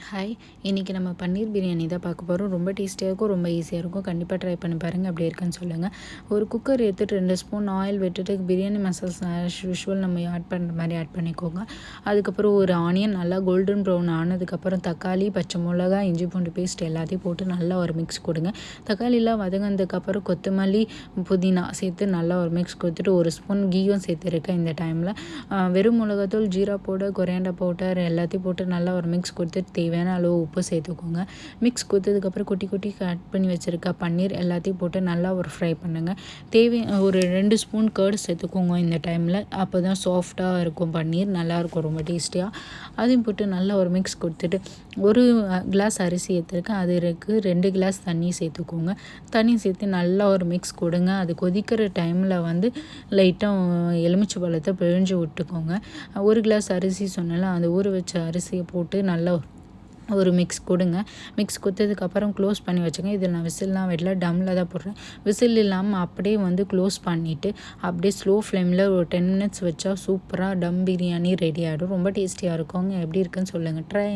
Hi, இன்றைக்கி நம்ம பன்னீர் பிரியாணி தான் பார்க்க போகிறோம். ரொம்ப டேஸ்டியாக இருக்கும், ரொம்ப ஈஸியாக இருக்கும். கண்டிப்பாக ட்ரை பண்ணி பாருங்கள். அப்படி இருக்குன்னு சொல்லுங்கள். ஒரு குக்கர் எடுத்துகிட்டு 2 ஸ்பூன் ஆயில் விட்டுட்டு பிரியாணி மசாலா ஆஸ் யூஷுவல் நம்ம ஆட் பண்ணுற மாதிரி ஆட் பண்ணிக்கோங்க. அதுக்கப்புறம் ஒரு ஆனியன் நல்லா கோல்டன் ப்ரௌன் ஆனதுக்கப்புறம் தக்காளி, பச்சை மிளகா, இஞ்சி பூண்டு பேஸ்ட் எல்லாத்தையும் போட்டு நல்லா ஒரு மிக்ஸ் கொடுங்க. தக்காளிலாம் வதங்கினதுக்கப்புறம் கொத்தமல்லி, புதினா சேர்த்து நல்லா ஒரு மிக்ஸ் கொடுத்துட்டு ஒரு ஸ்பூன் கீயும் சேர்த்துருக்கேன் இந்த டைமில். வெறும் மிளகாத்தூள், ஜீரா பவுடர், கொரியாண்டர் பவுடர் எல்லாத்தையும் போட்டு நல்லா ஒரு மிக்ஸ் கொடுத்துட்டு தேவையான அளவு உப்பு சேர்த்துக்கோங்க. மிக்ஸ் கொடுத்ததுக்கப்புறம் குட்டி குட்டி கட் பண்ணி வச்சுருக்க பன்னீர் எல்லாத்தையும் போட்டு நல்லா ஒரு ஃப்ரை பண்ணுங்கள். ஒரு 2 ஸ்பூன் கர்டு சேர்த்துக்கோங்க இந்த டைமில். அப்போ தான் சாஃப்டாக இருக்கும் பன்னீர், நல்லாயிருக்கும், ரொம்ப டேஸ்டியாக. அதையும் போட்டு நல்லா ஒரு மிக்ஸ் கொடுத்துட்டு ஒரு கிளாஸ் அரிசி எடுத்துருக்கேன். அதுக்கு 2 கிளாஸ் தண்ணி சேர்த்துக்கோங்க. தண்ணி சேர்த்து நல்லா ஒரு மிக்ஸ் கொடுங்க. அது கொதிக்கிற டைமில் லைட்டாக எலுமிச்சை பழத்தை பிழிஞ்சு விட்டுக்கோங்க. 1 கிளாஸ் அரிசி சொன்னால அந்த ஊற வச்ச அரிசியை போட்டு நல்லா ஒரு மிக்ஸ் கொடுங்க. மிக்ஸ் கொடுத்ததுக்கப்புறம் க்ளோஸ் பண்ணி வச்சுங்க. இதில் நான் விசில்லாம் விடல, டம்மில் தான் போடுறேன். விசில் இல்லாமல் அப்படியே க்ளோஸ் பண்ணிவிட்டு அப்படியே ஸ்லோ ஃப்ளேமில் ஒரு 10 மினிட்ஸ் வச்சா சூப்பராக டம் பிரியாணி ரெடி ஆகிடும். ரொம்ப டேஸ்டியாக இருக்குங்க. எப்படி இருக்குன்னு சொல்லுங்கள். ட்ரை